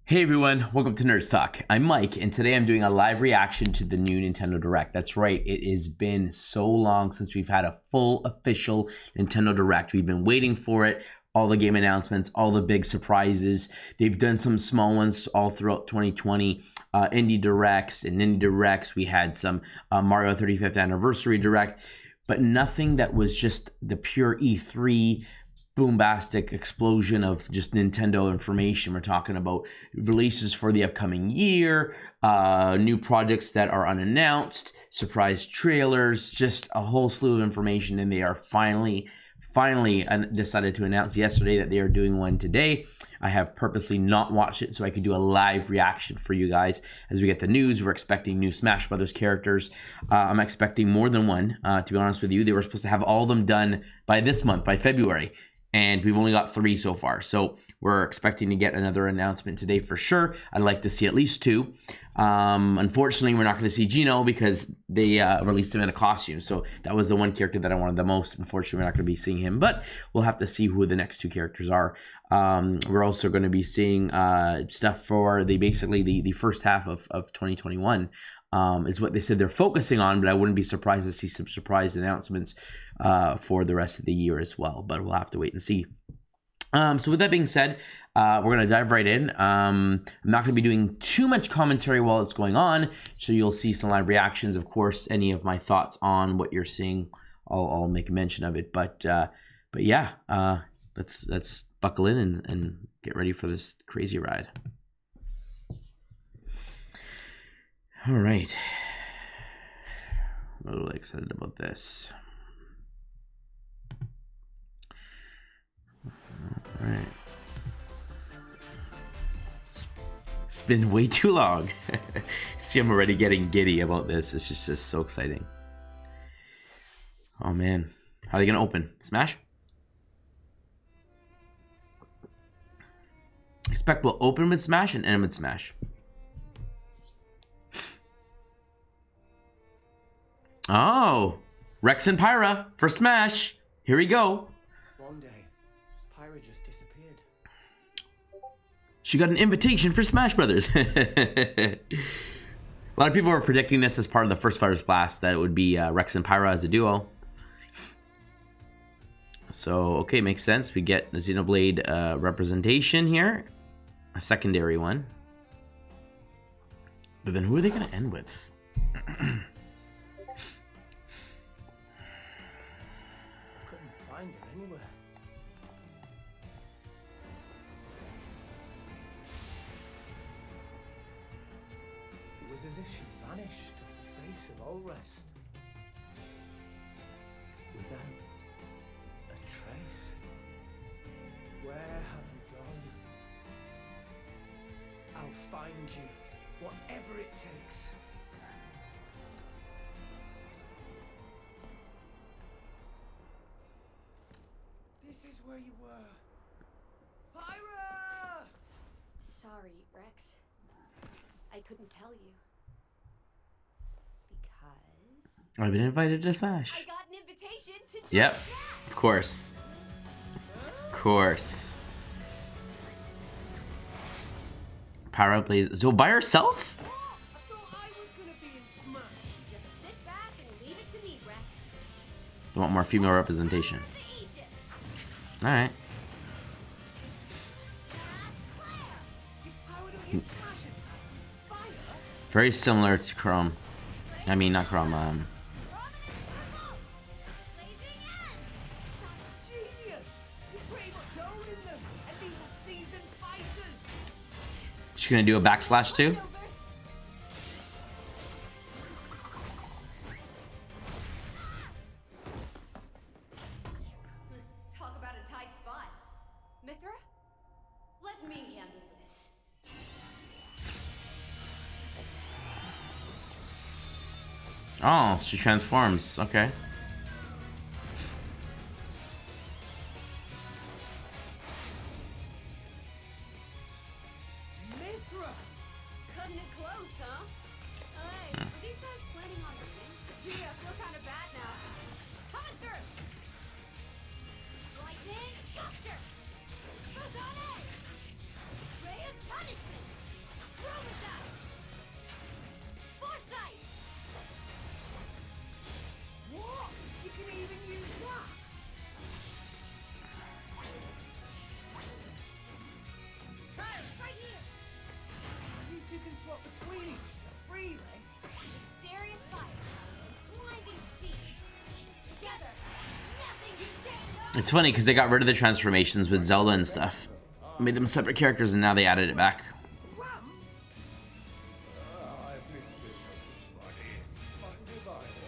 Hey everyone, welcome to Nerds Talk. I'm Mike, and today I'm doing a live reaction to the new Nintendo Direct. That's right, it has been so long since we've had a full official Nintendo Direct. We've been waiting for it, all the game announcements, all the big surprises. They've done some small ones all throughout 2020, indie directs and indie directs. We had some Mario 35th Anniversary Direct, but nothing that was just the pure E3 boombastic explosion of just Nintendo information. We're talking about releases for the upcoming year, new projects that are unannounced, surprise trailers, just a whole slew of information. And they are finally decided to announce yesterday that they are doing one today. I have purposely not watched it so I could do a live reaction for you guys as we get the news. We're expecting new Smash Brothers characters. I'm expecting more than one, to be honest with you. They were supposed to have all of them done by this month, by February. And we've only got 3 so far. So we're expecting to get another announcement today for sure. I'd like to see at least 2. Unfortunately, we're not going to see Gino because they released him in a costume. So that was the one character that I wanted the most. Unfortunately, we're not going to be seeing him. But we'll have to see who the next 2 characters are. We're also going to be seeing stuff for the first half of 2021. Is what they said they're focusing on, but I wouldn't be surprised to see some surprise announcements for the rest of the year as well, but we'll have to wait and see. So with that being said, we're going to dive right in. I'm not going to be doing too much commentary while it's going on, so you'll see some live reactions. Of course, any of my thoughts on what you're seeing, I'll make a mention of it, but yeah, let's buckle in and get ready for this crazy ride. All right, I'm really excited about this. All right, it's been way too long. See, I'm already getting giddy about this. It's just so exciting. Oh man, how are they gonna open? Smash? Expect we'll open with Smash and end with Smash. Oh, Rex and Pyra for Smash. Here we go. One day, Pyra just disappeared. She got an invitation for Smash Brothers. A lot of people were predicting this as part of the first Fighters Blast, that it would be Rex and Pyra as a duo. So, okay, makes sense. We get the Xenoblade representation here. A secondary one. But then who are they going to end with? Find her anywhere. It was as if she vanished off the face of all rest, without a trace. Where have you gone? I'll find you, whatever it takes. This is where you were. Pyra! Sorry, Rex. I couldn't tell you. Because... I've been invited to Smash. I got an invitation to Yep, of course. Of course. Pyra plays... So by herself? I thought I was gonna be in Smash. Just sit back and leave it to me, Rex. I want more female representation. Alright. Very similar to Chrome. I mean, not Chrome, She's gonna do a backslash too? Talk about a tight spot. Mithra? Let me handle this. Oh, she transforms. Okay. Mithra! Cutting it close, huh? Hey, are these guys planning on winning? Gee, I feel kind of bad now. Coming through! Lightning, Scuster! Ray of punishment! two can swap between each other freely. Serious fire. Blinding speed. Together. Nothing can stand up. It's funny because they got rid of the transformations with Zelda and stuff. Made them separate characters and now they added it back. Ramps? I've missed this, everybody. Find your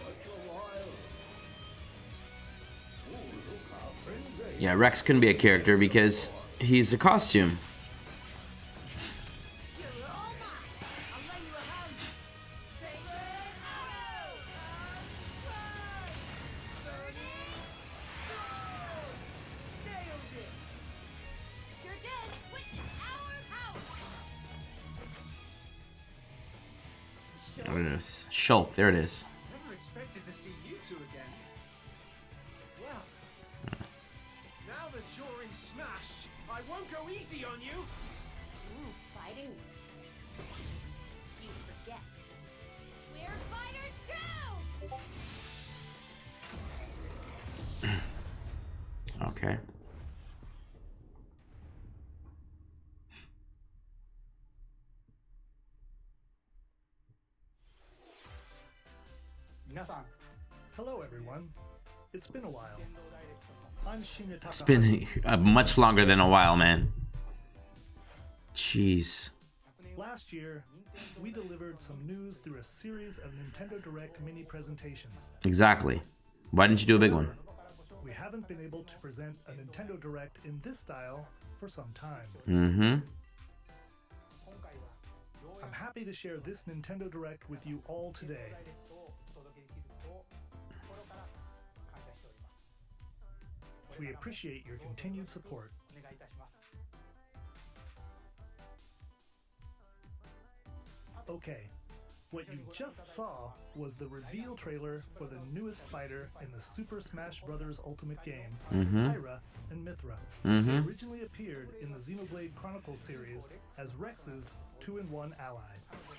once in a while. Ooh, look, our friends are Yeah, Rex couldn't be a character because he's a costume. You're all mine. I'll lay you a hand. Sacred arrow. Burning sword. nailed it. Sure did. Witness our power. What is this? Shulk, there it is. Never expected to see you two again. Well, now that you're in Smash, I won't go easy on you. Ooh, fighting words. You forget. We're fighters too. Okay. Hello everyone. It's been a while. I'm Shinya Takahashi. It's been much longer than a while, man. Jeez. Last year, we delivered some news through a series of Nintendo Direct mini presentations. Exactly. Why didn't you do a big one? We haven't been able to present a Nintendo Direct in this style for some time. Mm-hmm. I'm happy to share this Nintendo Direct with you all today. We appreciate your continued support. Okay, what you just saw was the reveal trailer for the newest fighter in the Super Smash Bros. Ultimate game, Pyra and Mithra. They originally appeared in the Xenoblade Chronicles series as Rex's 2-in-1 ally.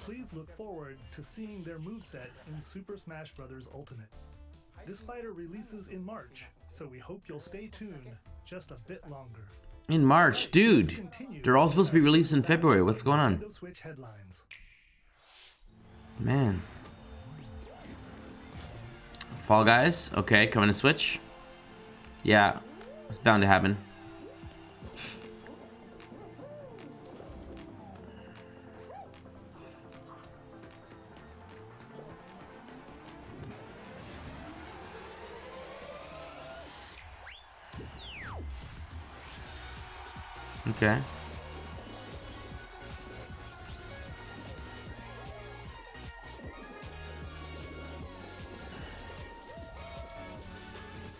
Please look forward to seeing their moveset in Super Smash Bros. Ultimate. This fighter releases in March, so we hope you'll stay tuned just a bit longer. In March, dude. They're all supposed to be released in February. What's going on? Nintendo Switch headlines. Man. Fall Guys? Okay, coming to Switch? Yeah, it's bound to happen. Okay.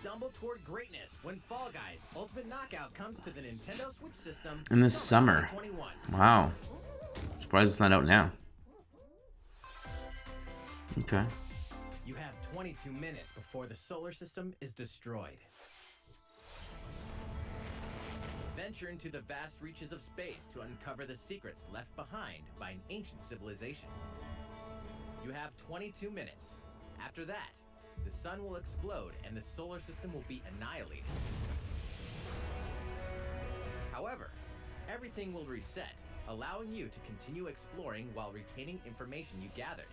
Stumble toward greatness when Fall Guys Ultimate Knockout comes to the Nintendo Switch system In the summer. 2021. Wow. Surprised it's not out now. Okay. You have 22 minutes before the solar system is destroyed. Venture into the vast reaches of space to uncover the secrets left behind by an ancient civilization. You have 22 minutes. After that, the sun will explode and the solar system will be annihilated. However, everything will reset, allowing you to continue exploring while retaining information you gathered.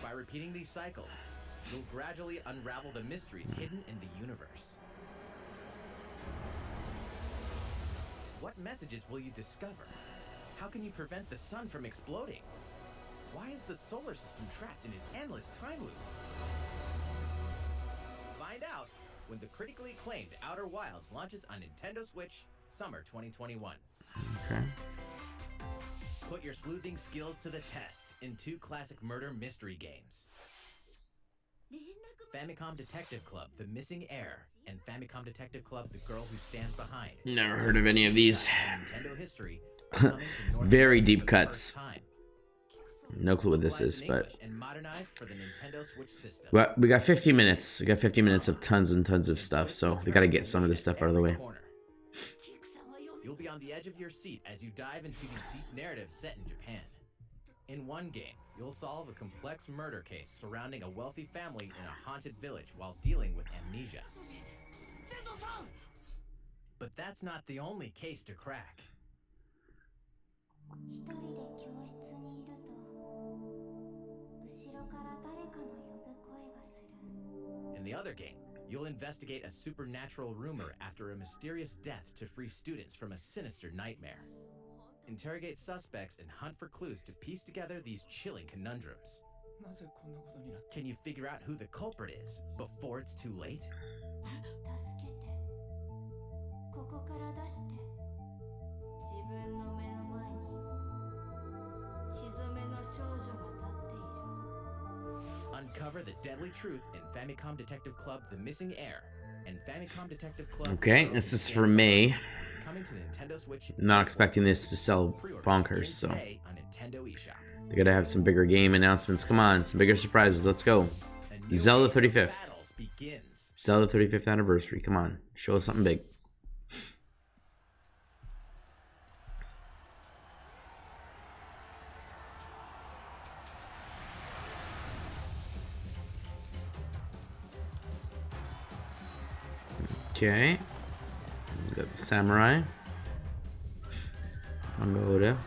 By repeating these cycles, you'll gradually unravel the mysteries hidden in the universe. What messages will you discover? How can you prevent the sun from exploding? Why is the solar system trapped in an endless time loop? Find out when the critically acclaimed Outer Wilds launches on Nintendo Switch Summer 2021. Okay. Put your sleuthing skills to the test in 2 classic murder mystery games. Famicom Detective Club, The Missing Heir, and Famicom Detective Club, The Girl Who Stands Behind. Never heard of any of these. Nintendo history are coming to North Very America deep for the cuts. first time. No clue what this Localized is, in but English and modernized for the Nintendo Switch system. well, we got 50 minutes. We got 50 minutes of tons and tons of stuff, so we gotta get some of this stuff out of the way. Corner. You'll be on the edge of your seat as you dive into these deep narratives set in Japan. In one game, you'll solve a complex murder case surrounding a wealthy family in a haunted village while dealing with amnesia. But that that's not the only case to crack. 一人で教室にいると後ろから誰かの呼ぶ声がする In the other game, you'll investigate a supernatural rumor after a mysterious death to free students from a sinister nightmare. Interrogate suspects and hunt for clues to piece together these chilling conundrums. なぜこんなことになった Can you figure out who the culprit is before it's too late? 助けてここから出して自分の目の前に血染めの少女が立っている Uncover the deadly truth in Famicom Detective Club The Missing Heir and Famicom Detective Club Okay, this is for May. coming to Nintendo Switch. Not expecting this to sell Pre-orders bonkers, begin so today on Nintendo eShop. they gotta have some bigger game announcements. Come on, some bigger surprises. Let's go. A new Zelda age of 35th. battles begins. Zelda 35th anniversary. Come on, show us something big. Okay. We got the samurai. Oda.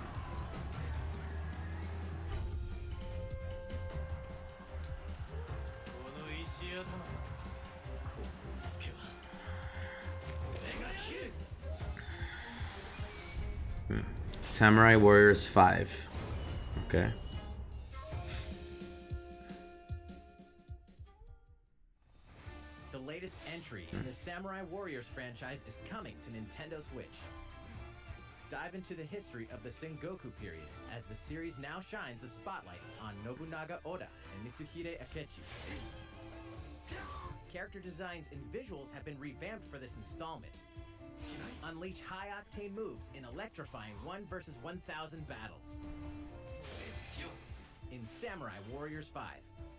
Samurai Warriors 5. Okay. The latest entry in the Samurai Warriors franchise is coming to Nintendo Switch. Dive into the history of the Sengoku period as the series now shines the spotlight on Nobunaga Oda and Mitsuhide Akechi. Character designs and visuals have been revamped for this installment. Unleash high-octane moves in electrifying 1 versus 1,000 battles. In Samurai Warriors 5,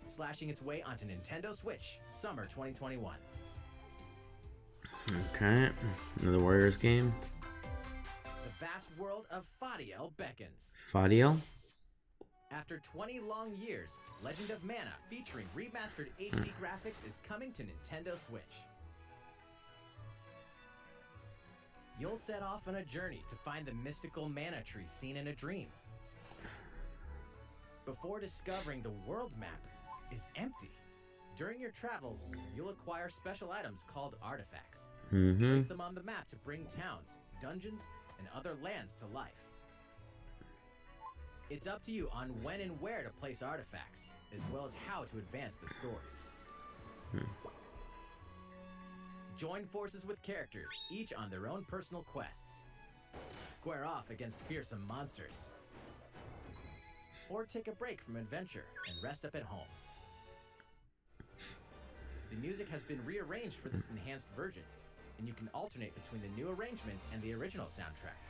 slashing its way onto Nintendo Switch, summer 2021. Okay. Another Warriors game. The vast world of Fadiel beckons. Fadiel. After 20 long years, Legend of Mana featuring remastered HD graphics is coming to Nintendo Switch. You'll set off on a journey to find the mystical mana tree seen in a dream. Before discovering the world map is empty. During your travels, you'll acquire special items called artifacts. Place them on the map to bring towns, dungeons, and other lands to life. It's up to you on when and where to place artifacts, as well as how to advance the story. Join forces with characters, each on their own personal quests. Square off against fearsome monsters. Or take a break from adventure and rest up at home. The music has been rearranged for this enhanced version, and you can alternate between the new arrangement and the original soundtrack.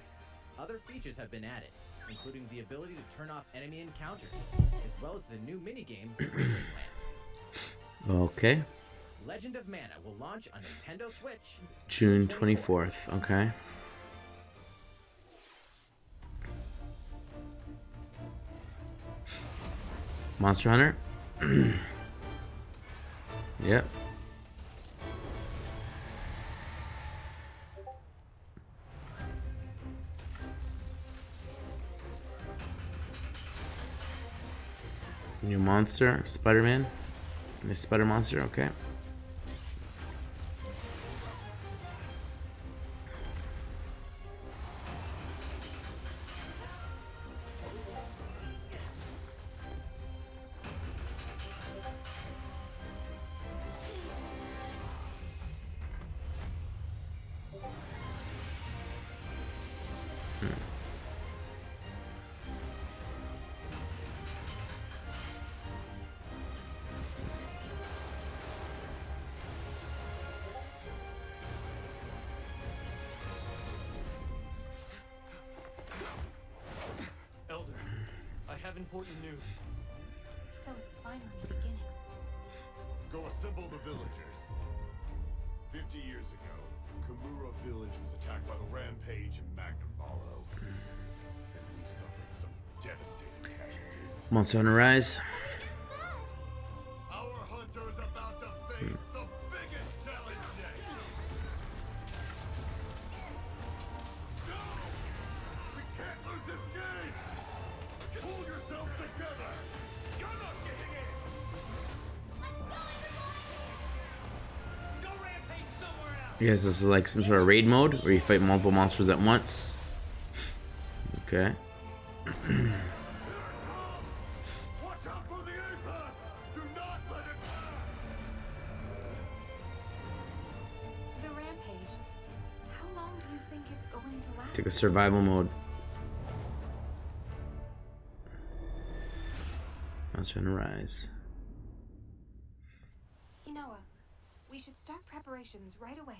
Other features have been added, including the ability to turn off enemy encounters, as well as the new minigame, Green Ring Land. Okay. Legend of Mana will launch on Nintendo Switch June 24th. Okay. Monster Hunter. Yep. New monster, Spider-Man. The Spider Monster, okay. Elder, I have important news. So it's finally beginning. Go assemble the villagers. 50 years ago, Kamura village was attacked by the Rampage and Magnum Malo. And we suffered some devastating casualties. Monster Hunter Rise. Our hunter's about to face the biggest challenge yet. I guess this is like some sort of raid mode where you fight multiple monsters at once. Okay. Watch out for the apex! Do not let it pass! The rampage. How long do you think it's going to last? Take a survival mode. Monster Hunter Rise. Inoa, we should start preparations right away.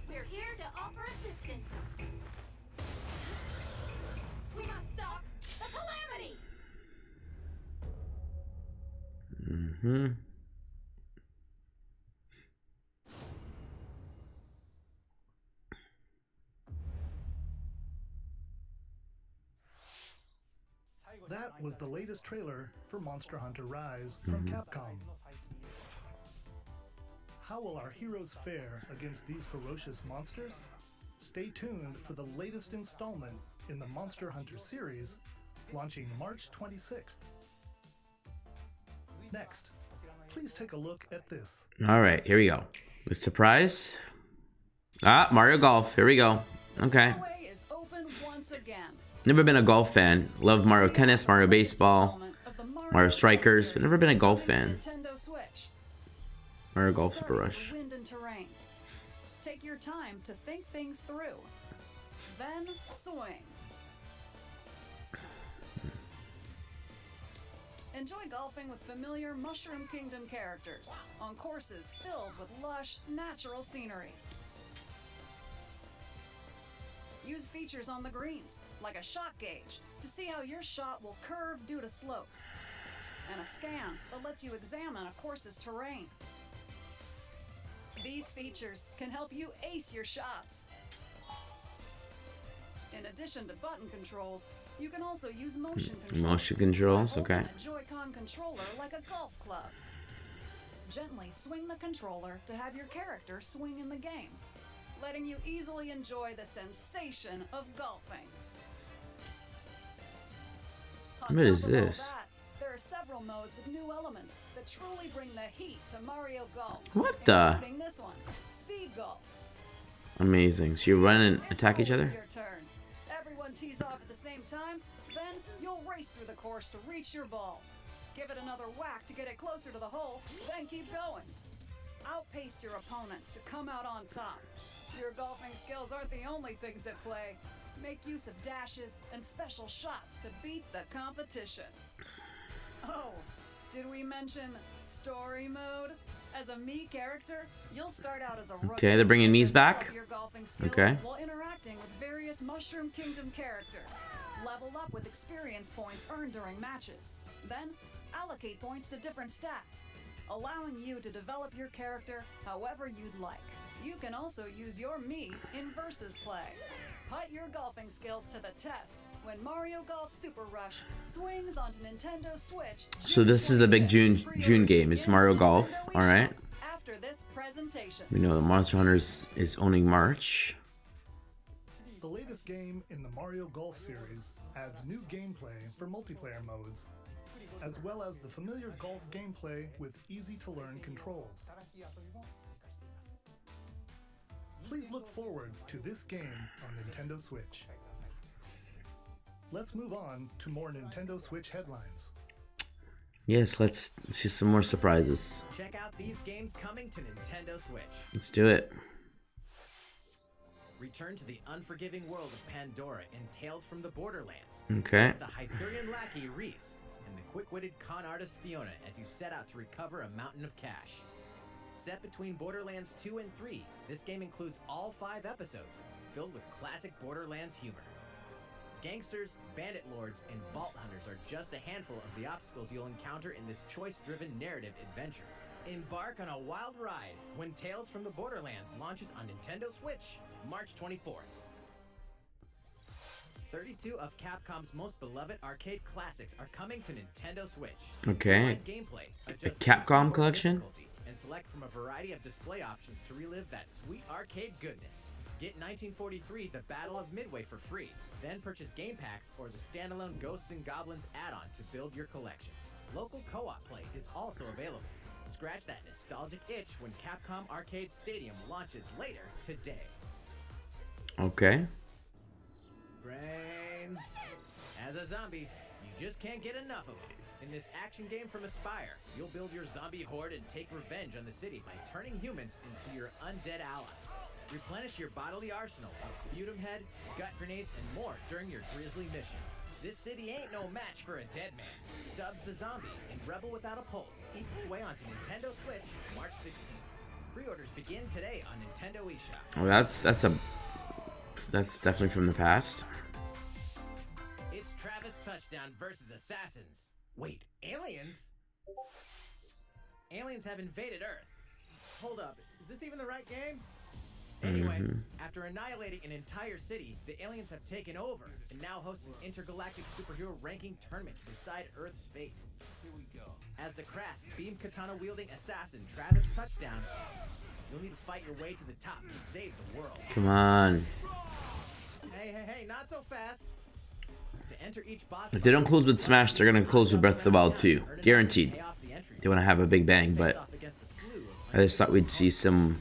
We're here to offer assistance. We must stop the calamity. Mm-hmm. That was the latest trailer for Monster Hunter Rise from Capcom. How will our heroes fare against these ferocious monsters? Stay tuned for the latest installment in the Monster Hunter series, launching March 26th. Next, please take a look at this. All right, here we go. The surprise. Ah, Mario Golf. Here we go. Okay. Way is open once again. Never been a golf fan. Love Mario Tennis, Mario Baseball, Mario Strikers, but never been a golf fan. Nintendo Switch. Mario Golf Start Super with Rush. Wind and terrain. Take your time to think things through. Then swing. Enjoy golfing with familiar Mushroom Kingdom characters on courses filled with lush, natural scenery. Use features on the greens, like a shot gauge, to see how your shot will curve due to slopes, and a scan that lets you examine a course's terrain. These features can help you ace your shots. In addition to button controls, you can also use motion controls. Motion controls, by holding okay. a Joy-Con controller like a golf club. Gently swing the controller to have your character swing in the game, letting you easily enjoy the sensation of golfing. On What top is of all this? that, there are several modes with new elements that truly bring the heat to Mario Golf. What the? Including this one, Speed Golf. Amazing. So you run and It's attack each always other? your turn. Everyone tees off at the same time, then you'll race through the course to reach your ball. Give it another whack to get it closer to the hole, then keep going. Outpace your opponents to come out on top. Your golfing skills aren't the only things at play. Make use of dashes and special shots to beat the competition. Oh, did we mention story mode? As a Mii character, you'll start out as a rookie. Okay, they're bringing and Mii's develop back? your golfing skills Okay. while interacting with various Mushroom Kingdom characters. Level up with experience points earned during matches. Then, allocate points to different stats, allowing you to develop your character however you'd like. You can also use your Mii in versus play. Put your golfing skills to the test when Mario Golf Super Rush swings onto Nintendo Switch. So this is the big June game. It's Mario Golf. All right. After this presentation. We know the Monster Hunters is owning March. The latest game in the Mario Golf series adds new gameplay for multiplayer modes, as well as the familiar golf gameplay with easy-to-learn controls. Please look forward to this game on Nintendo Switch. Let's move on to more Nintendo Switch headlines. Yes, let's see some more surprises. Check out these games coming to Nintendo Switch. Let's do it. Return to the unforgiving world of Pandora in Tales from the Borderlands. Okay. It's the Hyperion lackey Reese and the quick-witted con artist Fiona as you set out to recover a mountain of cash. Set between Borderlands 2 and 3, this game includes all 5 episodes, filled with classic Borderlands humor. Gangsters, bandit lords, and vault hunters are just a handful of the obstacles you'll encounter in this choice-driven narrative adventure. Embark on a wild ride when Tales from the Borderlands launches on Nintendo Switch, March 24th. 32 of Capcom's most beloved arcade classics are coming to Nintendo Switch. Okay. Provide gameplay, The adjust Capcom keyboard Collection? difficulty, and select from a variety of display options to relive that sweet arcade goodness. Get 1943 The Battle of Midway for free, then purchase game packs or the standalone Ghosts and Goblins add-on to build your collection. Local co-op play is also available. Scratch that nostalgic itch when Capcom Arcade Stadium launches later today. Okay. Brains. As a zombie, you just can't get enough of them. In this action game from Aspire, you'll build your zombie horde and take revenge on the city by turning humans into your undead allies. Replenish your bodily arsenal of sputum head, gut grenades, and more during your grisly mission. This city ain't no match for a dead man. Stubbs the Zombie and Rebel Without a Pulse eats its way onto Nintendo Switch March 16th. Pre-orders begin today on Nintendo eShop. Oh, that's definitely from the past. It's Travis Touchdown versus Assassins. Wait, aliens? Aliens have invaded Earth. Hold up, is this even the right game? Anyway, after annihilating an entire city, the aliens have taken over and now host an intergalactic superhero ranking tournament to decide Earth's fate. Here we go. As the crass, beam katana-wielding assassin Travis Touchdown, you'll need to fight your way to the top to save the world. Come on. Hey, not so fast. To enter each boss If they don't close with Smash, they're gonna close with Breath of the Wild 2. Guaranteed. They want to have a big bang, but I just thought we'd see some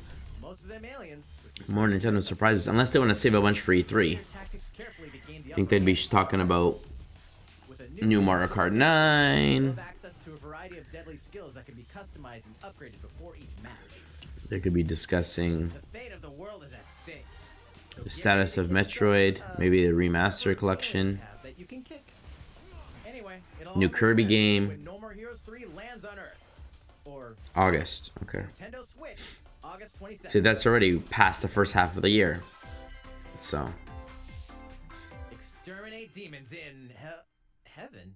more Nintendo surprises, unless they want to save a bunch for E3. I think they'd be talking about new Mario Kart 9. They could be discussing the status of Metroid, maybe the remaster collection, new Kirby game. August, okay. See, that's already past the first half of the year. So. Exterminate demons in heaven.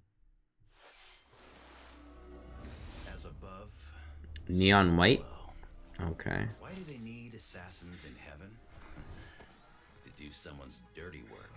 As above. Neon white? Okay. Why do they need assassins in heaven? To do someone's dirty work.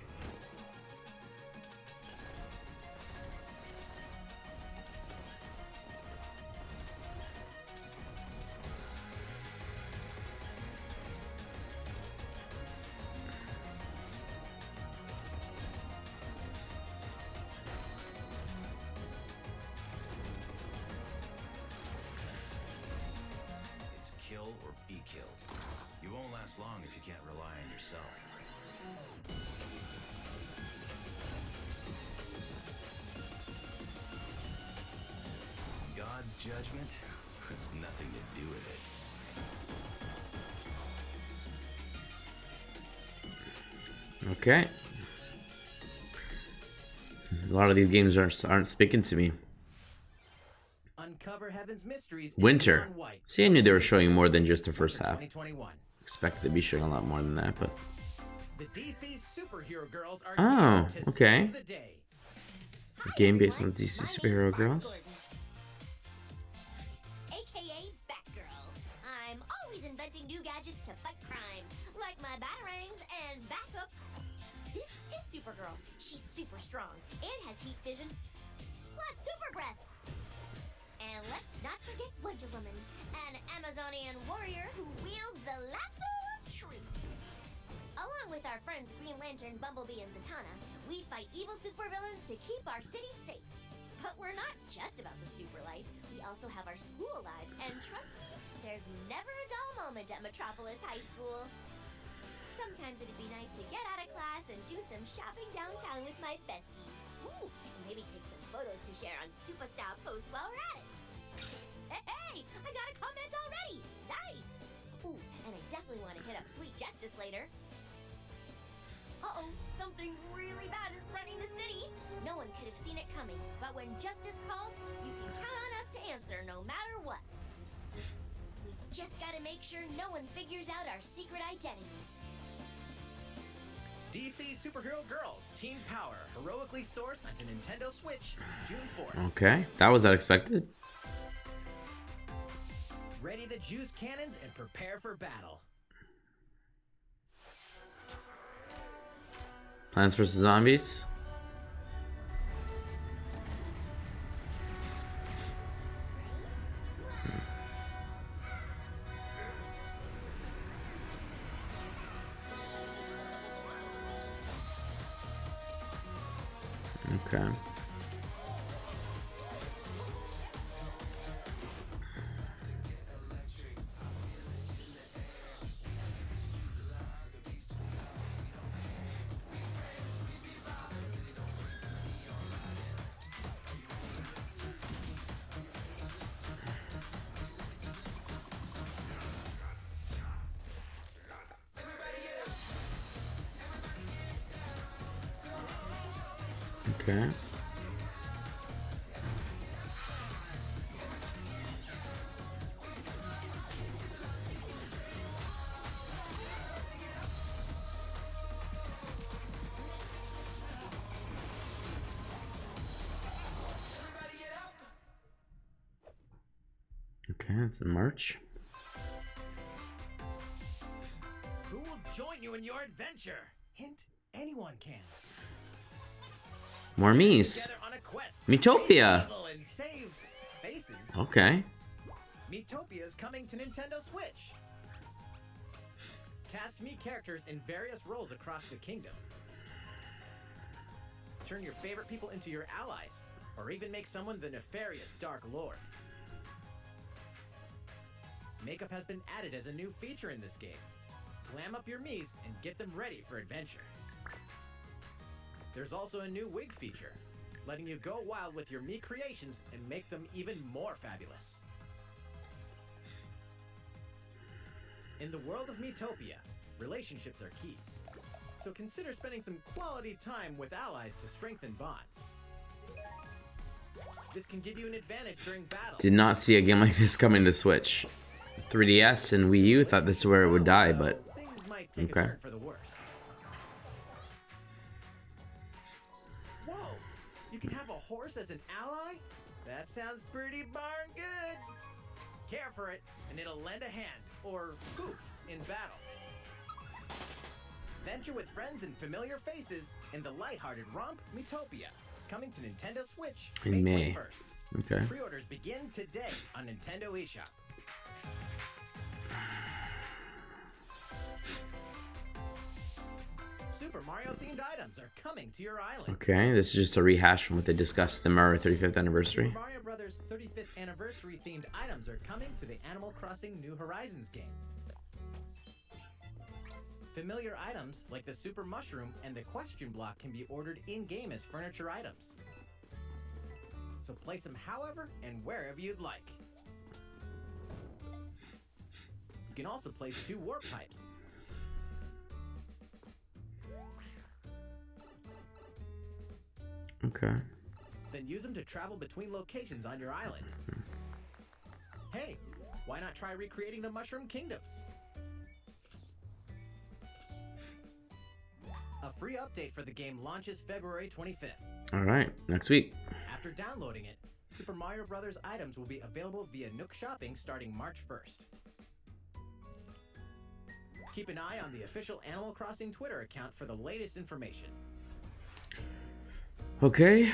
Kill or be killed. You won't last long if you can't rely on yourself. God's judgment has nothing to do with it. Okay. A lot of these games aren't speaking to me. Uncover Heaven's mysteries. Winter. See, I knew they were showing more than just the first half. Expected to be showing a lot more than that, but. The DC Superhero Girls are Oh, here to okay. save the day. A game based on DC Superhero Girls. AKA Batgirl. I'm always inventing new gadgets to fight crime, like my batarangs and backup. This is Supergirl. She's super strong and has heat vision, plus super breath. And let's not forget Wonder Woman, an Amazonian warrior who wields the lasso of truth. Along with our friends Green Lantern, Bumblebee, and Zatanna, we fight evil supervillains to keep our city safe. But we're not just about the super life. We also have our school lives, and trust me, there's never a dull moment at Metropolis High School. Sometimes it'd be nice to get out of class and do some shopping downtown with my besties. Ooh, and maybe take some photos to share on Superstar Post while we're at it. Hey, I got a comment already. Nice. Ooh, and I definitely want to hit up Sweet Justice later. Uh-oh, something really bad is threatening the city. No one could have seen it coming, but when justice calls, you can count on us to answer no matter what. We've just got to make sure no one figures out our secret identities. DC Superhero Girls Teen Power heroically sourced onto Nintendo Switch June 4th. Okay, that was unexpected. Ready the juice cannons and prepare for battle. Plants vs. Zombies. Okay. Okay. Okay, that's a March. Who will join you in your adventure? Hint, anyone can. More Mies. Together on a quest. Miitopia. Evil and save faces. Okay. Miitopia is coming to Nintendo Switch. Cast Mii characters in various roles across the kingdom. Turn your favorite people into your allies, or even make someone the nefarious Dark Lord. Makeup has been added as a new feature in this game. Glam up your Miis and get them ready for adventure. There's also a new wig feature, letting you go wild with your Mii creations and make them even more fabulous. In the world of Miitopia, relationships are key. So consider spending some quality time with allies to strengthen bonds. This can give you an advantage during battle. Did not see a game like this coming to Switch. 3DS and Wii U, thought this is where it would die, but Things might take okay. a turn for the worse. Whoa! You can have a horse as an ally? That sounds pretty darn good. Care for it, and it'll lend a hand, or poof, in battle. Venture with friends and familiar faces in the lighthearted romp Miitopia, coming to Nintendo Switch In May. May 21st. Okay. Pre-orders begin today on Nintendo eShop. Super Mario themed items are coming to your island. Okay, this is just a rehash from what they discussed at the Mario 35th anniversary. Super Mario Brothers 35th anniversary themed items are coming to the Animal Crossing New Horizons game. Familiar items like the Super Mushroom and the Question Block can be ordered in-game as furniture items. So place them however and wherever you'd like. You can also place 2 warp pipes. Okay. Then use them to travel between locations on your island. Hey, why not try recreating the Mushroom Kingdom? A free update for the game launches February 25th. All right, next week. After downloading it, Super Mario Bros. Items will be available via Nook Shopping starting March 1st. Keep an eye on the official Animal Crossing Twitter account for the latest information. Okay.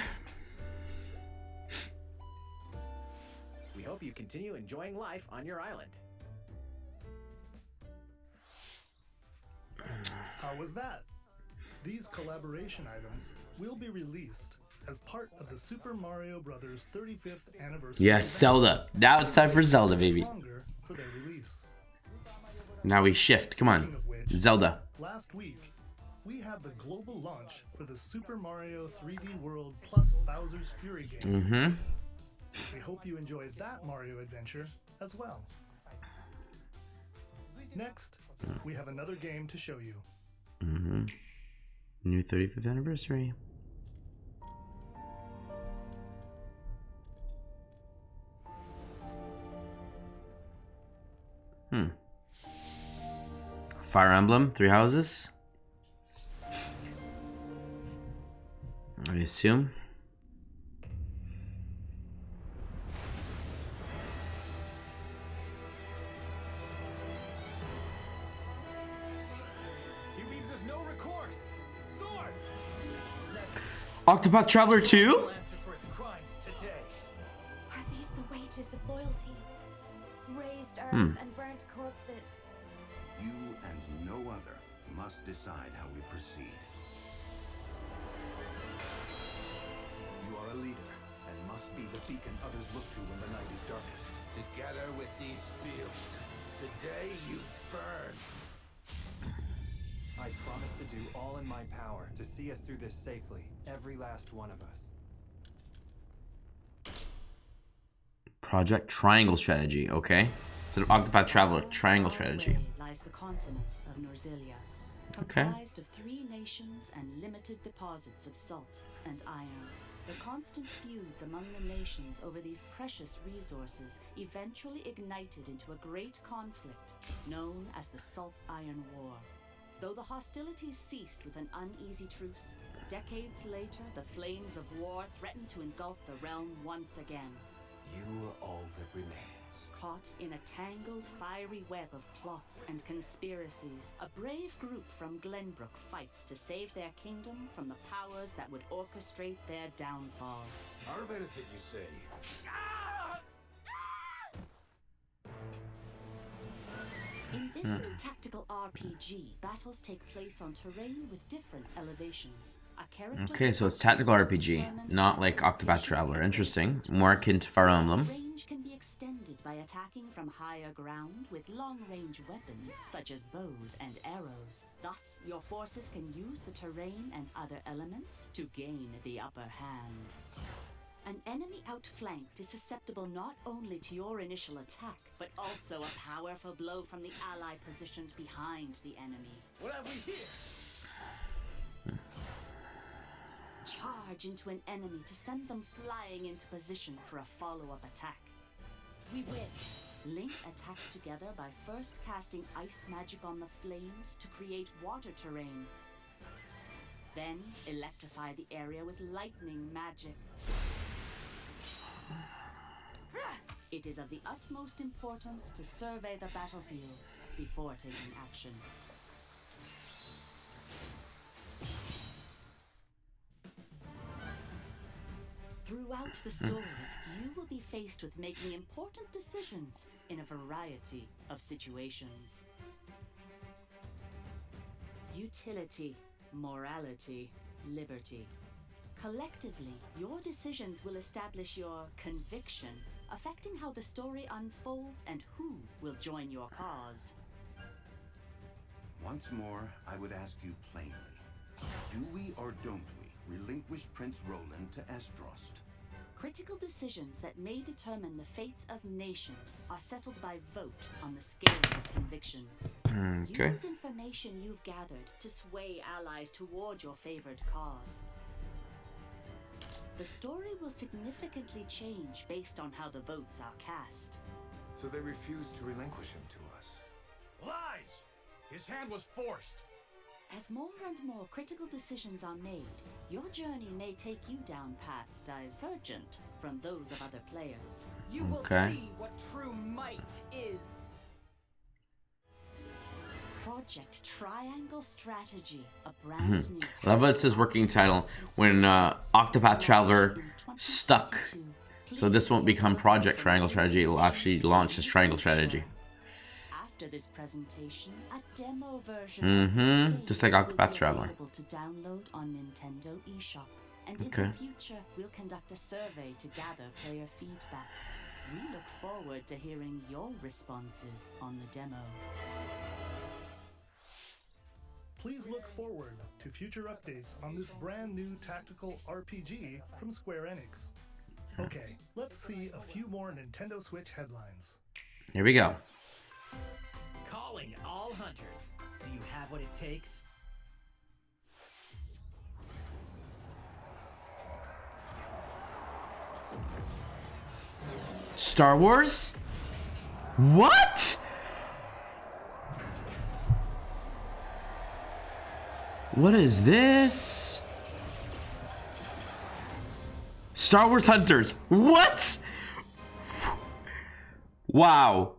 We hope you continue enjoying life on your island. How was that? These collaboration items will be released as part of the Super Mario Bros. 35th anniversary. Yes, event. Zelda. Now it's time for Zelda, baby. Longer for their release. Now we shift. Come on. Speaking of which, Zelda. last week, we had the global launch for the Super Mario 3D World plus Bowser's Fury game. Mm-hmm. We hope you enjoyed that Mario adventure as well. Next, we have another game to show you. Mm-hmm. New 35th anniversary. Fire Emblem, 3 houses. I assume. He leaves us no recourse. Swords! Octopath Traveler 2? Will answer for its crimes today. Are these the wages of loyalty? Raised earth and burnt corpses. You and no other must decide how we proceed. You are a leader and must be the beacon others look to when the night is darkest. Together with these fields, today you burn. I promise to do all in my power to see us through this safely, every last one of us. Project Triangle Strategy, okay. Instead of Octopath Traveler, Triangle Strategy. Lies the continent of Norzilia. Okay. Comprised of 3 nations and limited deposits of salt and iron. The constant feuds among the nations over these precious resources eventually ignited into a great conflict known as the Salt Iron War. Though the hostilities ceased with an uneasy truce, decades later the flames of war threatened to engulf the realm once again. You are all that remains. Caught in a tangled, fiery web of plots and conspiracies, a brave group from Glenbrook fights to save their kingdom from the powers that would orchestrate their downfall. Our benefit, you say? In this new tactical RPG, battles take place on terrain with different elevations. Okay, so it's tactical RPG, not like Octopath Traveler. Interesting. More akin to Fire Emblem. Range can be extended by attacking from higher ground with long-range weapons such as bows and arrows. Thus, your forces can use the terrain and other elements to gain the upper hand. An enemy outflanked is susceptible not only to your initial attack, but also a powerful blow from the ally positioned behind the enemy. What have we here? Charge into an enemy to send them flying into position for a follow-up attack. We win. Link attacks together by first casting ice magic on the flames to create water terrain. Then electrify the area with lightning magic. It is of the utmost importance to survey the battlefield before taking action. Throughout the story, you will be faced with making important decisions in a variety of situations. Utility, morality, liberty. Collectively, your decisions will establish your conviction, affecting how the story unfolds and who will join your cause. Once more, I would ask you plainly, do we or don't we relinquish Prince Roland to Estrost? Critical decisions that may determine the fates of nations are settled by vote on the scales of conviction. Okay. Use information you've gathered to sway allies toward your favored cause. The story will significantly change based on how the votes are cast. So they refuse to relinquish him to us. Lies! His hand was forced. As more and more critical decisions are made, your journey may take you down paths divergent from those of other players. You will see what true might is. Project Triangle Strategy, a brand new I love how it says working title when Octopath Traveler stuck. So this won't become Project Triangle Strategy, it will actually launch as Triangle Strategy. After this presentation, a demo version of this game just like Octopath Traveler. available to download on Nintendo eShop. And in the future, we'll conduct a survey to gather player feedback. We look forward to hearing your responses on the demo. Please look forward to future updates on this brand new tactical RPG from Square Enix. Okay, let's see a few more Nintendo Switch headlines. Here we go. Calling all hunters. Do you have what it takes? Star Wars? What? What is this? Star Wars Hunters. What? Wow.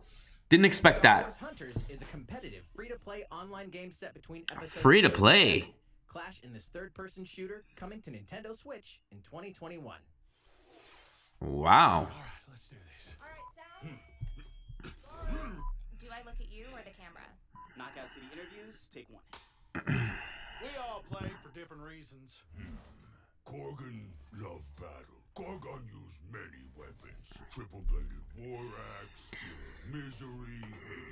Didn't expect that. Star Wars Hunters is a competitive, free-to-play online game set between episodes. Free to play. Clash in this third-person shooter coming to Nintendo Switch in 2021. Wow. All right, let's do this. All right, Sal. Do I look at you or the camera? Knockout City interviews, take one. We all play for different reasons. Korgan loved battle. Korgan used many weapons. Triple-bladed war axe, spear of misery,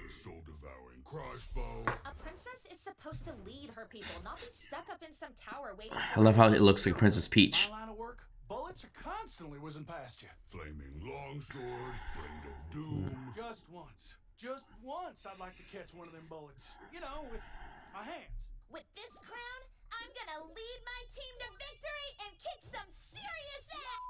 a soul-devouring crossbow. A princess is supposed to lead her people, not be stuck up in some tower waiting I for love how it looks like Princess Peach. My line of work, bullets are constantly whizzing past you. Flaming longsword, blade of doom. Just once. Just once I'd like to catch one of them bullets. You know, with my hands. With this crown, I'm gonna lead my team to victory and kick some serious ass!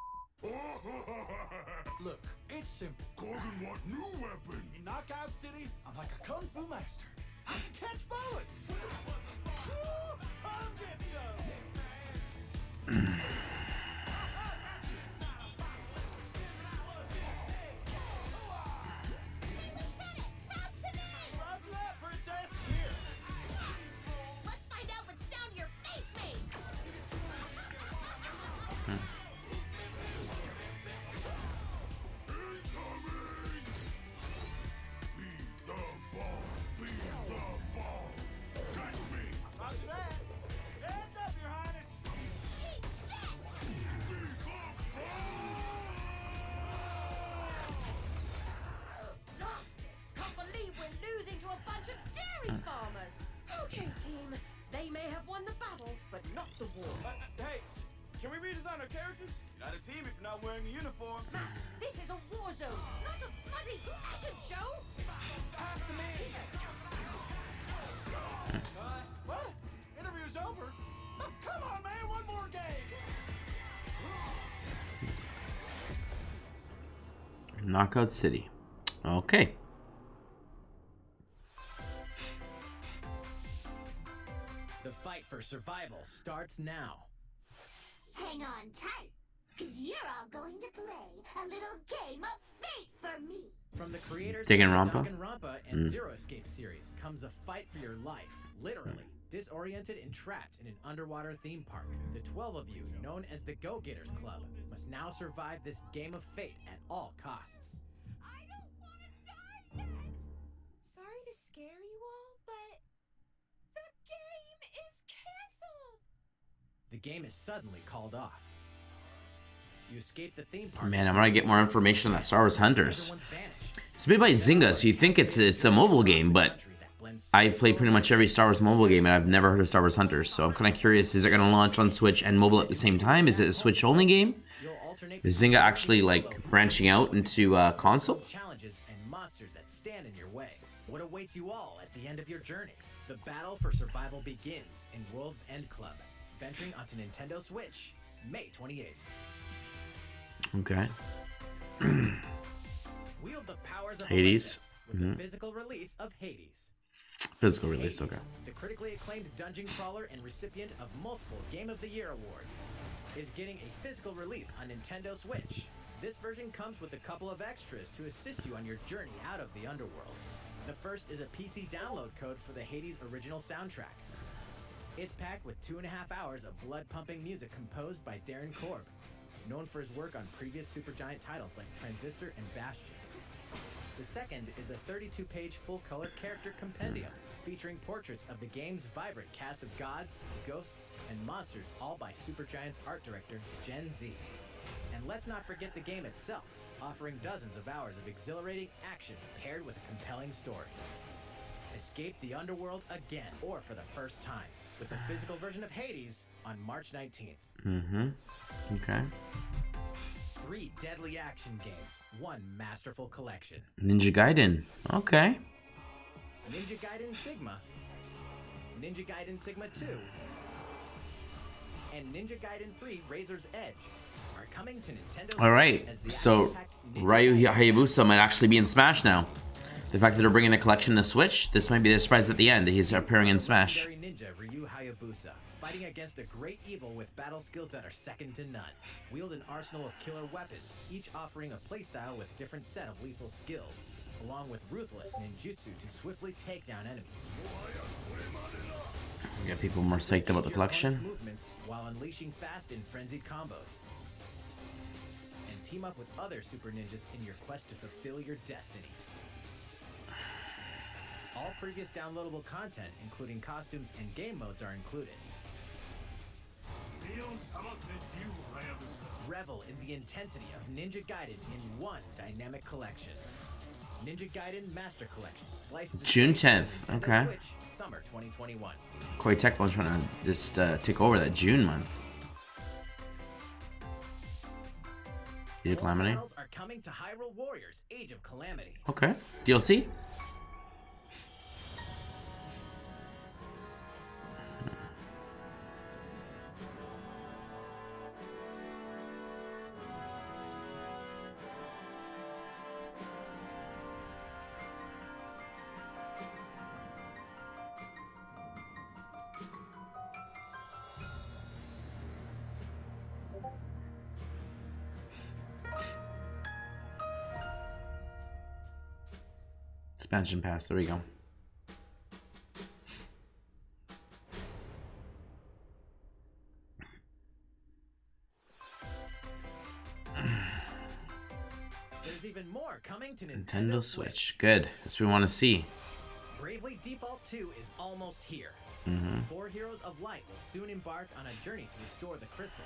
Look, it's simple. Kogan want new weapon. In Knockout City, I'm like a kung fu master. I can catch bullets. Woo! Come get some. Hey, Lieutenant, pass to me! Roger that, Princess. Here. Let's find out what sound your face makes! Roger that. Hands up, Your Highness. Eat this! Lost it! Can't believe we're losing to a bunch of dairy farmers! Okay, team. They may have won the battle, but not the war. Hey, can we redesign our characters? You're not a team if you're not wearing a uniform. Max, this is a war zone, not a bloody fashion show! Pass to me. What? Interview's over? Oh, come on, man, one more game. Knockout City. Okay. The fight for survival starts now. Hang on tight, cause you're all going to play a little game of fate for me. From the creators Danganronpa? of the Danganronpa and Zero Escape series comes a fight for your life, literally. Disoriented and trapped in an underwater theme park, the 12 of you, known as the Go-Getters Club, must now survive this game of fate at all costs. I don't want to die yet. Sorry to scare you all, but the game is canceled. The game is suddenly called off. You escape the theme park. Man, I'm gonna get more information on that Star Wars Hunters. Everyone's vanished. It's made by Zynga, so you think it's a mobile game, but I've played pretty much every Star Wars mobile game, and I've never heard of Star Wars Hunters. So I'm kind of curious: is it going to launch on Switch and mobile at the same time? Is it a Switch-only game? Is Zynga actually like branching out into console? Challenges and monsters that stand in your way. What awaits you all at the end of your journey? The battle for survival begins in World's End Club, venturing onto Nintendo Switch, May 28th. Okay. Wield the powers of Hades. Olympus with the physical release of Hades. Physical release, okay. The critically acclaimed dungeon crawler and recipient of multiple Game of the Year awards, is getting a physical release on Nintendo Switch. This version comes with a couple of extras to assist you on your journey out of the underworld. The first is a PC download code for the Hades original soundtrack. It's packed with 2.5 hours of blood-pumping music composed by Darren Korb, known for his work on previous Supergiant titles like Transistor and Bastion. The second is a 32-page full-color character compendium featuring portraits of the game's vibrant cast of gods, ghosts, and monsters, all by Supergiant's art director, Gen Z. And let's not forget the game itself, offering dozens of hours of exhilarating action paired with a compelling story. Escape the underworld again, or for the first time, with the physical version of Hades on March 19th. Okay. 3 deadly action games, 1 masterful collection. Ninja Gaiden. Okay. Ninja Gaiden Sigma, Ninja Gaiden Sigma 2, and Ninja Gaiden 3 Razor's Edge are coming to Nintendo Switch. All right. As the So action-packed Ninja Ryu Gaiden Hayabusa might actually be in Smash now. The fact that they're bringing the collection to Switch, this might be the surprise at the end that he's appearing in Smash. legendary ninja Ryu Hayabusa, fighting against a great evil with battle skills that are second to none. Wield an arsenal of killer weapons, each offering a playstyle with different set of lethal skills, along with ruthless ninjutsu to swiftly take down enemies. We got people more psyched about the collection. Movements while unleashing fast and frenzied combos. And team up with other super ninjas in your quest to fulfill your destiny. All previous downloadable content, including costumes and game modes, are included. Revel in the intensity of Ninja Gaiden in one dynamic collection. Ninja Gaiden Master Collection. Slices June 10th. Okay. Switch, summer 2021. Koei Tecmo's trying to just take over that June month. Age of Calamity. Battles are coming to Hyrule Warriors: Age of Calamity. Okay. DLC. Expansion pass. There we go. There's even more coming to Nintendo Switch. Good. That's what we want to see. Bravely Default 2 is almost here. Mm-hmm. 4 Heroes of Light will soon embark on a journey to restore the crystals.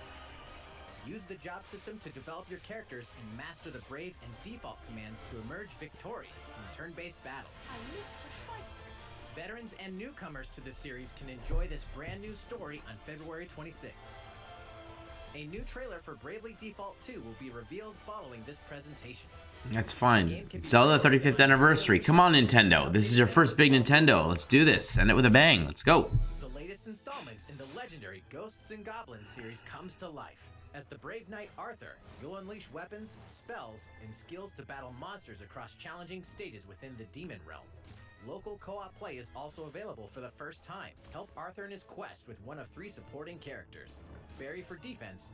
Use the job system to develop your characters and master the Brave and Default commands to emerge victorious in turn-based battles. Veterans and newcomers to the series can enjoy this brand new story on February 26th. A new trailer for Bravely Default 2 will be revealed following this presentation. That's fine. Zelda 35th anniversary. Come on, Nintendo. This is your first big Nintendo. Let's do this. End it with a bang. Let's go. The latest installment in the legendary Ghosts and Goblins series comes to life. As the brave knight Arthur, you'll unleash weapons, spells, and skills to battle monsters across challenging stages within the Demon Realm. Local co-op play is also available for the first time. Help Arthur in his quest with one of 3 supporting characters. Barry for defense,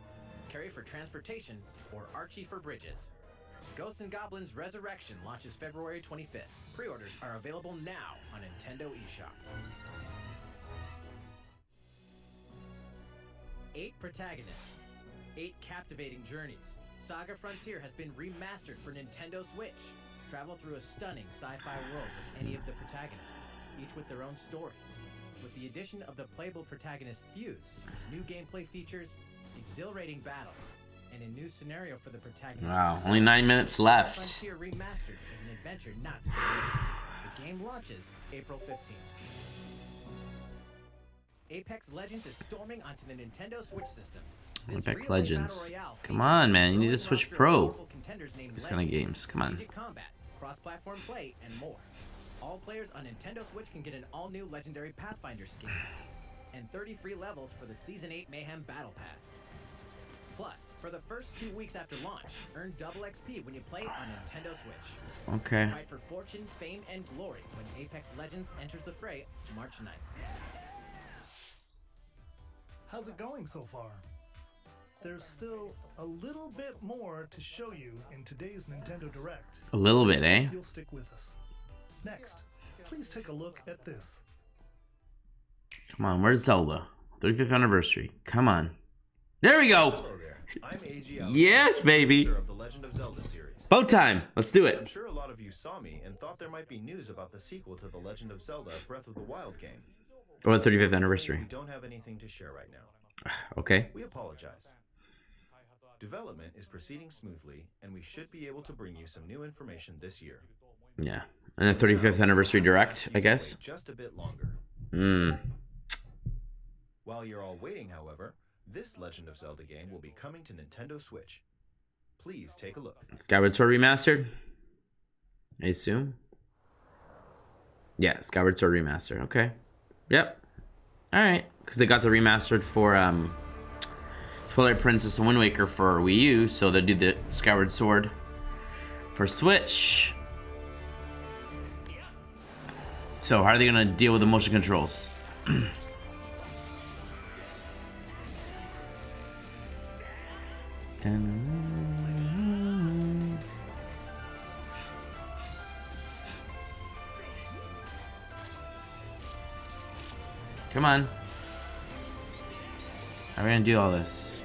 Carrie for transportation, or Archie for bridges. Ghosts and Goblins Resurrection launches February 25th. Pre-orders are available now on Nintendo eShop. 8 protagonists, 8 captivating journeys. Saga Frontier has been remastered for Nintendo Switch. Travel through a stunning sci-fi world with any of the protagonists, each with their own stories. With the addition of the playable protagonist Fuse, new gameplay features, exhilarating battles, and a new scenario for the protagonist. Wow, only 9 minutes left. Frontier Remastered is an adventure not to be missed. The game launches April 15th. Apex Legends is storming onto the Nintendo Switch system. Apex Legends. Come on, man. You need to Switch Pro. This kind of games. Come on. Combat, cross-platform play, and more. All players on Nintendo Switch can get an all-new Legendary Pathfinder skin and 30 free levels for the Season 8 Mayhem Battle Pass. Plus, for the first 2 weeks after launch, earn double XP when you play on Nintendo Switch. Okay. Fight for fortune, fame, and glory when Apex Legends enters the fray March 9th. How's it going so far? There's still a little bit more to show you in today's Nintendo Direct. A little bit, eh? You'll stick with us. Next, please take a look at this. Come on, where's Zelda? 35th anniversary. Come on. There we go. Hello there. I'm AG Yes, baby. of the Legend of Zelda series. Boat time. Let's do it. I'm sure a lot of you saw me and thought there might be news about the sequel to the Legend of Zelda Breath of the Wild game. Or the 35th anniversary. We don't have anything to share right now. Okay. We apologize. Development is proceeding smoothly, and we should be able to bring you some new information this year. Yeah. And a 35th anniversary direct, I guess. Just a bit longer. While you're all waiting, however, this Legend of Zelda game will be coming to Nintendo Switch. Please take a look. Skyward Sword Remastered? I assume? Yeah, Skyward Sword Remastered. Okay. Yep. Alright. Because they got the remastered for Twilight Princess and Wind Waker for Wii U, so they do the Skyward Sword for Switch. So how are they going to deal with the motion controls? Come on. How are we gonna do all this?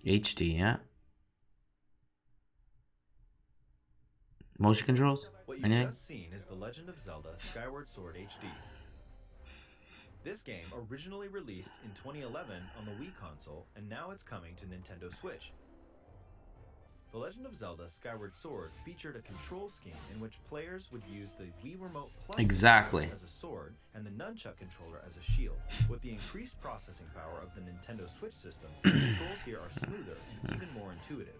HD, yeah. Motion controls? What you've just seen is The Legend of Zelda Skyward Sword HD. This game originally released in 2011 on the Wii console, and now it's coming to Nintendo Switch. The Legend of Zelda Skyward Sword featured a control scheme in which players would use the Wii Remote Plus as a sword and the Nunchuck controller as a shield. With the increased processing power of the Nintendo Switch system, the controls here are smoother and even more intuitive.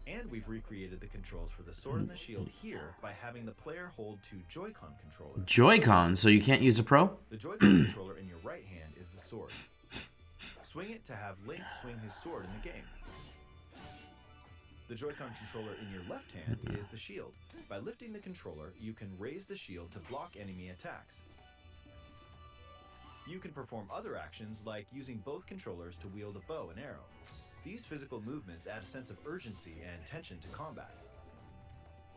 And we've recreated the controls for the sword and the shield here by having the player hold 2 Joy-Con controllers. Joy-Con, so you can't use a Pro? The Joy-Con controller in your right hand is the sword. Swing it to have Link swing his sword in the game. The Joy-Con controller in your left hand is the shield. By lifting the controller, you can raise the shield to block enemy attacks. You can perform other actions like using both controllers to wield a bow and arrow. These physical movements add a sense of urgency and tension to combat.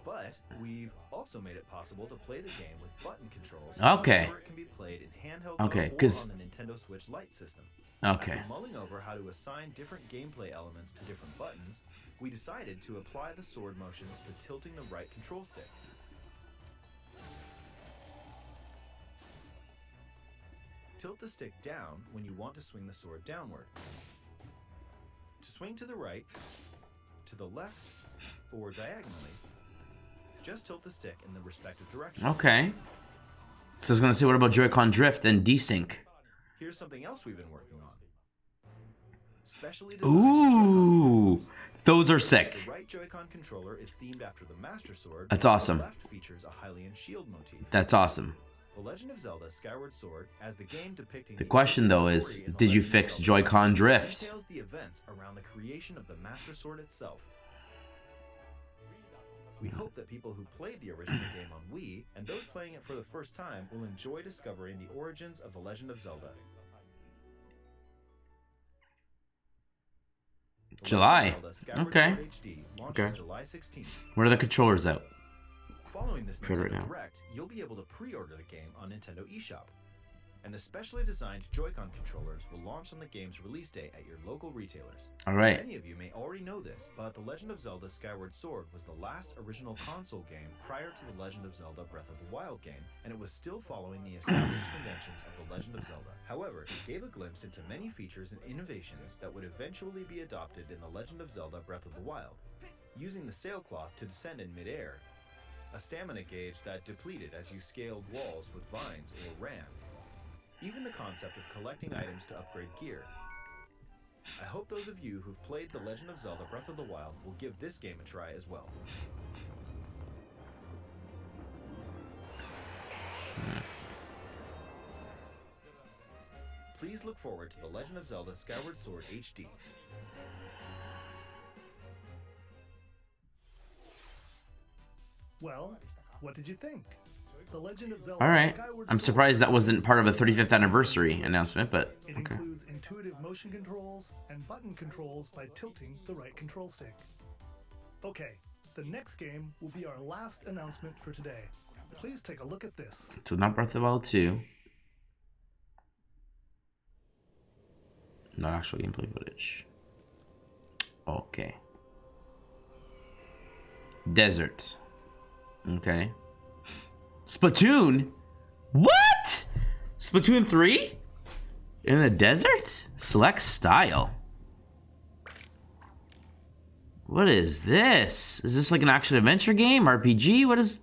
But we've also made it possible to play the game with button controls. Okay. It can be played in handheld Okay, mode or 'cause- on the Nintendo Switch Lite system. Okay. After mulling over how to assign different gameplay elements to different buttons, we decided to apply the sword motions to tilting the right control stick. Tilt the stick down when you want to swing the sword downward. To swing to the right, to the left, or diagonally, just tilt the stick in the respective direction. Okay. So I was gonna say, what about Joy-Con drift and desync? Here's something else we've been working on. Specially designed Joy-Con. Ooh, those are sick. The right Joy-Con controller is themed after the Master Sword. That's while awesome. The left features a Hylian shield motif. That's awesome. The Legend of Zelda: Skyward Sword, as the game depicting The question though is, story in the did you Legend of fix Zelda, Joy-Con drift? details the events around the creation of the Master Sword itself. We hope that people who played the original game on Wii and those playing it for the first time will enjoy discovering the origins of The Legend of Zelda. July. Legend of Zelda: Skyward Okay. Sword HD launches Okay. July 16th. Where are the controllers out? Following this Good right Nintendo now. Direct, you'll be able to pre-order the game on Nintendo eShop. And the specially designed Joy-Con controllers will launch on the game's release date at your local retailers. All right. Many of you may already know this, but The Legend of Zelda: Skyward Sword was the last original console game prior to The Legend of Zelda: Breath of the Wild game, and it was still following the established conventions of The Legend of Zelda. However, it gave a glimpse into many features and innovations that would eventually be adopted in The Legend of Zelda: Breath of the Wild. Using the sailcloth to descend in midair, a stamina gauge that depleted as you scaled walls with vines or ran, even the concept of collecting items to upgrade gear. I hope those of you who've played The Legend of Zelda: Breath of the Wild will give this game a try as well. Please look forward to The Legend of Zelda: Skyward Sword HD. Well, what did you think? The Legend of Zelda All right. Skyward I'm Sword surprised that is wasn't part of a 35th anniversary announcement, but It okay. includes intuitive motion controls and button controls by tilting the right control stick. Okay, the next game will be our last announcement for today. Please take a look at this. So not Breath of the Wild 2. No actual gameplay footage. Okay. Desert. Okay. Splatoon? What? Splatoon 3? In the desert? Select style. What is this? Is this like an action adventure game? RPG? What is...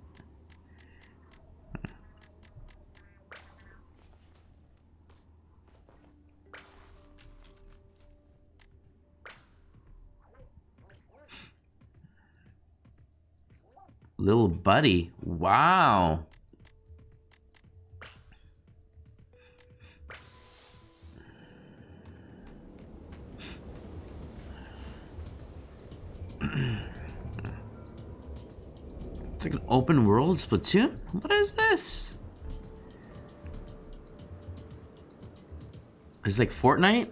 Little buddy. Wow. It's like an open world Splatoon? What is this? It's like Fortnite?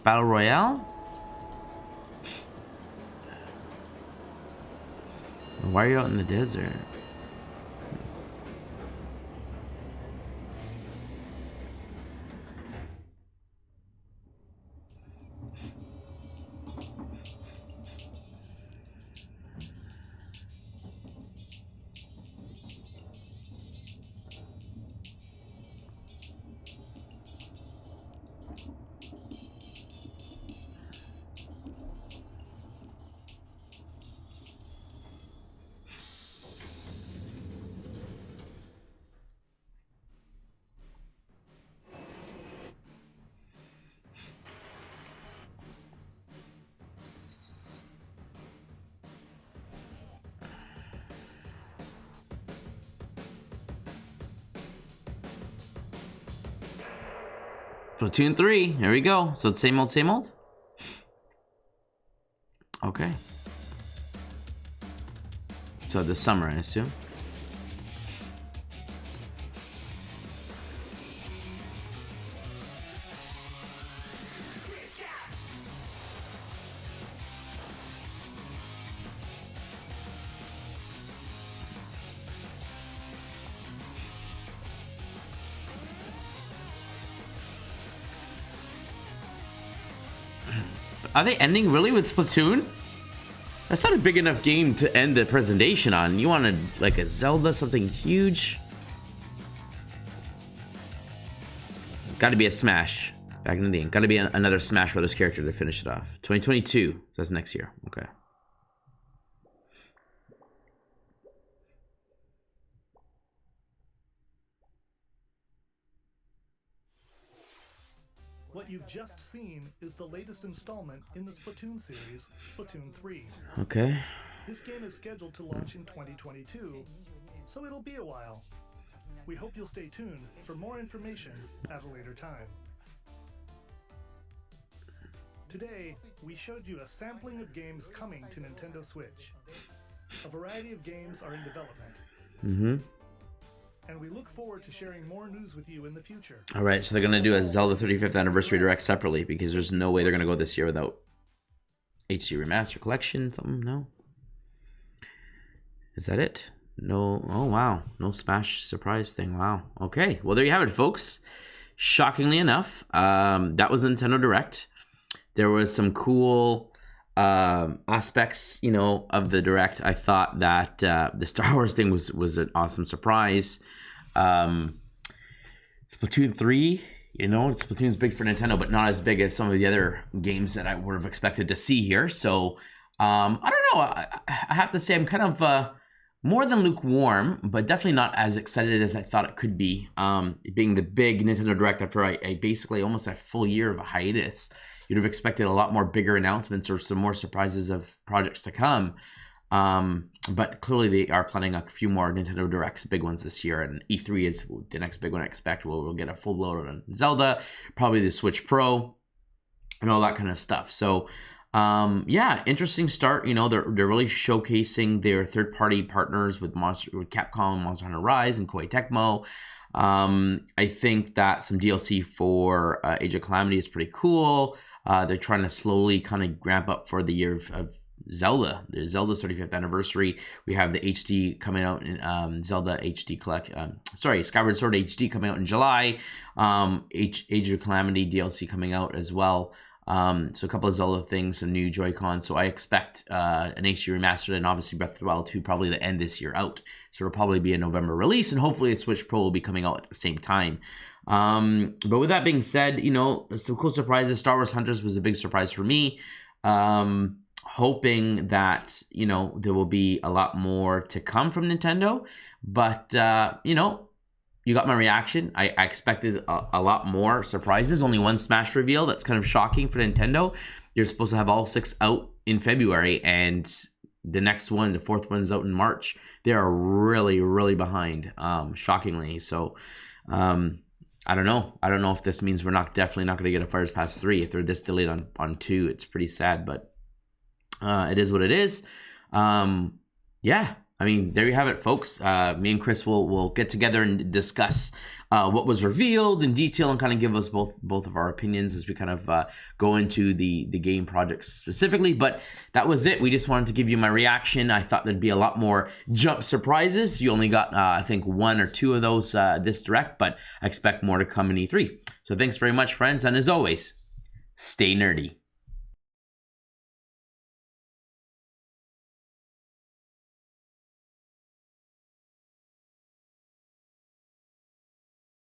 Battle Royale? Why are you out in the desert? Splatoon 3, here we go. So it's same old, same old? Okay. So this summer, I assume. Are they ending really with Splatoon? That's not a big enough game to end the presentation on. You wanted like a Zelda, something huge? Got to be a Smash. Back in the day. Got to be another Smash Brothers character to finish it off. 2022. So that's next year. Okay. What you've just seen is the latest installment in the Splatoon series, Splatoon 3. Okay. This game is scheduled to launch in 2022, so it'll be a while. We hope you'll stay tuned for more information at a later time. Today, we showed you a sampling of games coming to Nintendo Switch. A variety of games are in development. Mm-hmm. And we look forward to sharing more news with you in the future. All right, so they're going to do a Zelda 35th Anniversary Direct separately because there's no way they're going to go this year without HD Remaster Collection, something, no? Is that it? No, oh wow, no Smash surprise thing, wow. Okay, well there you have it, folks. Shockingly enough, that was Nintendo Direct. There was some cool aspects, you know, of the Direct. I thought that the Star Wars thing was an awesome surprise. Splatoon 3, you know, Splatoon's big for Nintendo, but not as big as some of the other games that I would have expected to see here. So, I don't know. I have to say I'm kind of more than lukewarm, but definitely not as excited as I thought it could be. Being the big Nintendo Direct after I basically almost a full year of a hiatus. You'd have expected a lot more bigger announcements or some more surprises of projects to come. But clearly they are planning a few more Nintendo Directs, big ones this year, and E3 is the next big one I expect. We'll get a full load on Zelda, probably the Switch Pro, and all that kind of stuff. So, yeah, interesting start. You know, they're really showcasing their third-party partners with Capcom, Monster Hunter Rise, and Koei Tecmo. I think that some DLC for Age of Calamity is pretty cool. They're trying to slowly kind of ramp up for the year of Zelda. The Zelda's 35th anniversary. We have the HD coming out in Zelda HD Skyward Sword HD coming out in July. Age of Calamity DLC coming out as well. So a couple of Zelda things, some new Joy-Con. So I expect an HD remastered and obviously Breath of the Wild 2 probably to end this year out. So it'll probably be a November release, and hopefully the Switch Pro will be coming out at the same time. But with that being said, you know, some cool surprises. Star Wars Hunters was a big surprise for me. Hoping that, you know, there will be a lot more to come from Nintendo. But, you know, you got my reaction. I expected a lot more surprises. Only one Smash reveal. That's kind of shocking for Nintendo. You're supposed to have all 6 out in February, and the next one, the 4th one's out in March. They are really, really behind, shockingly. So, I don't know. I don't know if this means we're definitely not going to get a Fighters Pass 3. If they're this delayed on 2, it's pretty sad, but it is what it is. Yeah. I mean, there you have it, folks. Me and Chris will get together and discuss what was revealed in detail and kind of give us both of our opinions as we kind of go into the game projects specifically. But that was it. We just wanted to give you my reaction. I thought there'd be a lot more jump surprises. You only got, I think, 1 or 2 of those this Direct, but I expect more to come in E3. So thanks very much, friends. And as always, stay nerdy.